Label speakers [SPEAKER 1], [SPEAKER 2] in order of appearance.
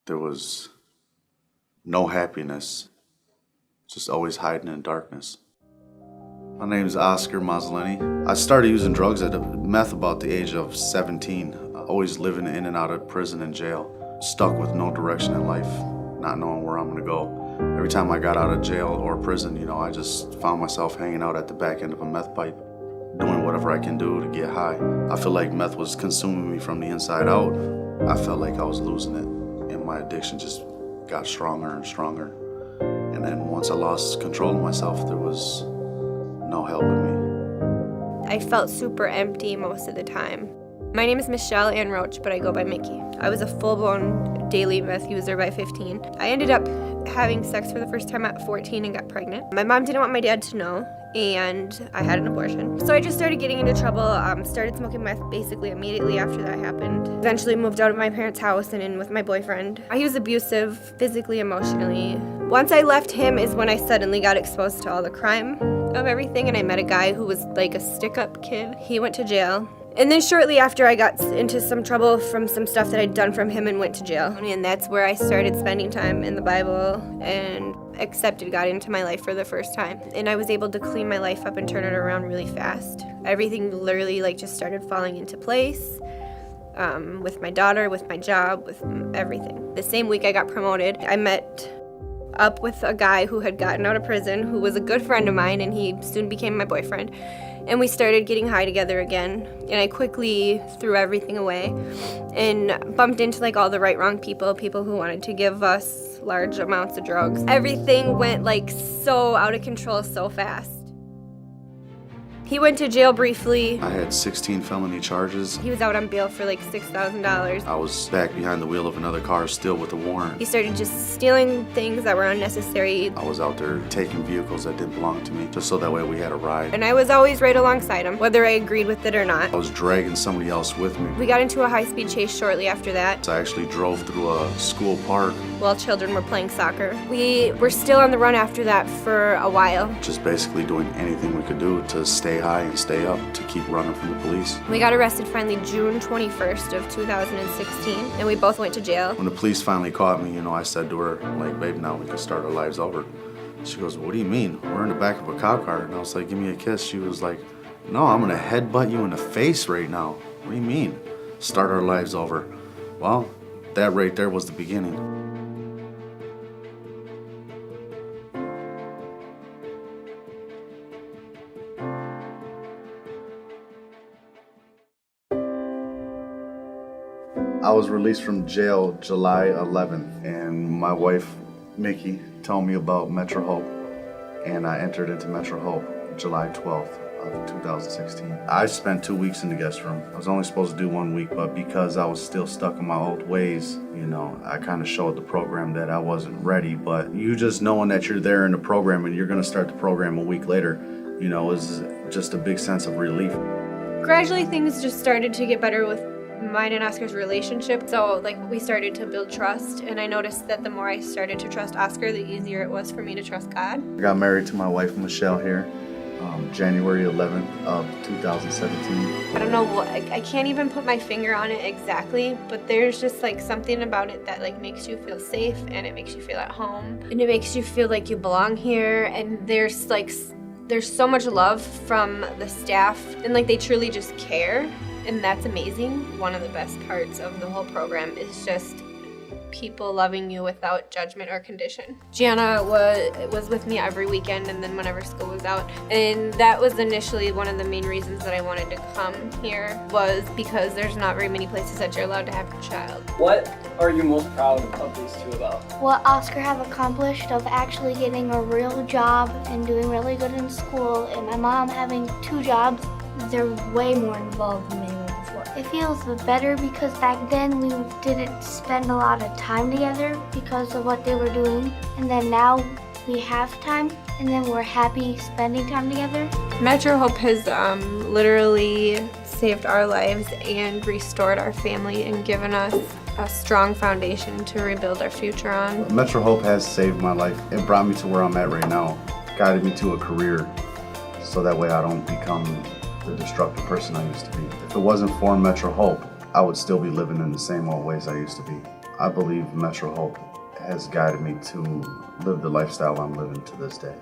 [SPEAKER 1] There was no happiness, just always hiding in darkness. My name is Oscar Mazzolini. I started using drugs at meth about the age of 17. Always living in and out of prison and jail. Stuck with no direction in life, not knowing where I'm gonna go. Every time I got out of jail or prison, I just found myself hanging out at the back end of a meth pipe, doing whatever I can do to get high. I feel like meth was consuming me from the inside out. I felt like I was losing it, and my addiction just got stronger and stronger. And then once I lost control of myself, there was no help in me.
[SPEAKER 2] I felt super empty most of the time. My name is Michelle Ann Roach, but I go by Mickey. I was a full-blown daily meth user by 15. I ended up having sex for the first time at 14 and got pregnant. My mom didn't want my dad to know, and I had an abortion. So I just started getting into trouble, started smoking meth basically immediately after that happened. Eventually moved out of my parents' house and in with my boyfriend. He was abusive, physically, emotionally. Once I left him is when I suddenly got exposed to all the crime of everything, and I met a guy who was like a stick-up kid. He went to jail. And then shortly after, I got into some trouble from some stuff that I'd done from him and went to jail. And that's where I started spending time in the Bible and accepted God into my life for the first time. And I was able to clean my life up and turn it around really fast. Everything literally just started falling into place. With my daughter, with my job, with everything. The same week I got promoted, I met up with a guy who had gotten out of prison, who was a good friend of mine, and he soon became my boyfriend. And we started getting high together again, and I quickly threw everything away and bumped into all the wrong people who wanted to give us large amounts of drugs. Everything went so out of control so fast. He went to jail briefly.
[SPEAKER 1] I had 16 felony charges.
[SPEAKER 2] He was out on bail for $6,000.
[SPEAKER 1] I was back behind the wheel of another car still with a warrant.
[SPEAKER 2] He started just stealing things that were unnecessary.
[SPEAKER 1] I was out there taking vehicles that didn't belong to me, just so that way we had a ride.
[SPEAKER 2] And I was always right alongside him, whether I agreed with it or not.
[SPEAKER 1] I was dragging somebody else with me.
[SPEAKER 2] We got into a high-speed chase shortly after that.
[SPEAKER 1] I actually drove through a school park
[SPEAKER 2] while children were playing soccer. We were still on the run after that for a while.
[SPEAKER 1] Just basically doing anything we could do to stay high and stay up, to keep running from the police.
[SPEAKER 2] We got arrested finally June 21st of 2016, and we both went to jail.
[SPEAKER 1] When the police finally caught me, I said to her, babe, now we can start our lives over. She goes, what do you mean? We're in the back of a cop car. And I was like, give me a kiss. She was like, no, I'm gonna headbutt you in the face right now. What do you mean? Start our lives over. Well, that right there was the beginning. I was released from jail July 11th, and my wife, Mickey, told me about Metro Hope, and I entered into Metro Hope July 12th of 2016. I spent 2 weeks in the guest room. I was only supposed to do 1 week, but because I was still stuck in my old ways, I kind of showed the program that I wasn't ready. But you just knowing that you're there in the program and you're going to start the program a week later, is just a big sense of relief.
[SPEAKER 2] Gradually, things just started to get better with mine and Oscar's relationship. So we started to build trust, and I noticed that the more I started to trust Oscar, the easier it was for me to trust God.
[SPEAKER 1] I got married to my wife, Michelle, here January 11th of 2017.
[SPEAKER 2] I don't know, I can't even put my finger on it exactly, but there's just something about it that makes you feel safe, and it makes you feel at home, and it makes you feel like you belong here. And there's so much love from the staff, and they truly just care. And that's amazing. One of the best parts of the whole program is just people loving you without judgment or condition. Gianna was with me every weekend, and then whenever school was out. And that was initially one of the main reasons that I wanted to come here, was because there's not very many places that you're allowed to have your child.
[SPEAKER 3] What are you most proud of these two about?
[SPEAKER 4] What Oscar have accomplished of actually getting a real job and doing really good in school, and my mom having 2 jobs. They're way more involved than they were before. It feels better because back then we didn't spend a lot of time together because of what they were doing. And then now we have time, and then we're happy spending time together.
[SPEAKER 2] Metro Hope has literally saved our lives and restored our family and given us a strong foundation to rebuild our future on.
[SPEAKER 1] Metro Hope has saved my life. It brought me to where I'm at right now, guided me to a career, so that way I don't become the destructive person I used to be. If it wasn't for Metro Hope, I would still be living in the same old ways I used to be. I believe Metro Hope has guided me to live the lifestyle I'm living to this day.